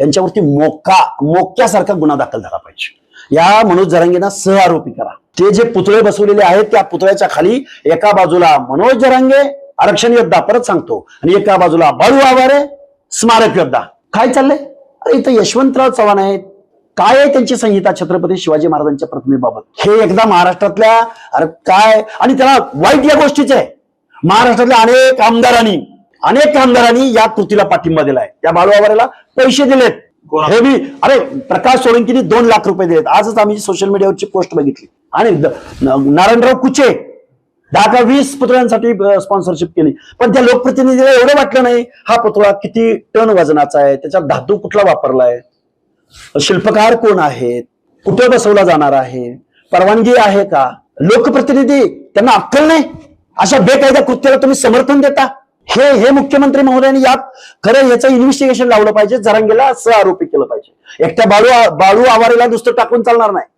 यांच्यावरती मोक्यासारखा गुन्हा दाखल झाला पाहिजे। या मनोज जरांगेंना सहआरोपी करा। ते जे पुतळे बसवलेले आहेत त्या पुतळ्याच्या खाली एका बाजूला मनोज जरांगे आरक्षण योद्धा, परत सांगतो, आणि एका बाजूला बाळू आवारे स्मारक योद्धा। काय चाललंय? अरे इथं यशवंतराव चव्हाण आहेत, काय आहे त्यांची संहिता छत्रपती शिवाजी महाराजांच्या प्रतिमेबाबत? हे एकदा महाराष्ट्रातल्या, अरे काय, आणि त्याला वाईट या गोष्टीचे आहे, महाराष्ट्रातल्या अनेक आमदारांनी या कृतीला पाठिंबा दिलाय, त्या बाळू आवारेला पैसे दिलेत। हे मी, अरे प्रकाश सोळंकीने 2 लाख रुपये दिलेत। आजच आम्ही सोशल मीडियावरची पोस्ट बघितली। आणि नारायणराव कुचे 10 का 20 पुतळ्यांसाठी स्पॉन्सरशिप केली, पण त्या लोकप्रतिनिधीला एवढं वाटलं नाही हा पुतळा किती टन वजनाचा आहे, त्याच्यात धातू कुठला वापरलाय, शिल्पकार कोण आहेत, कुठे बसवला जाणार आहे, परवानगी आहे का? लोकप्रतिनिधी त्यांना अक्कल नाही, अशा बेकायदा कृत्याला तुम्ही समर्थन देता। हे मुख्यमंत्री महोदयांनी यात खरं याचं इन्व्हेस्टिगेशन लावलं पाहिजे, जरांगेला सहआरोपी केलं पाहिजे। एकट्या बाळू आवारेला नुसतं टाकून चालणार नाही।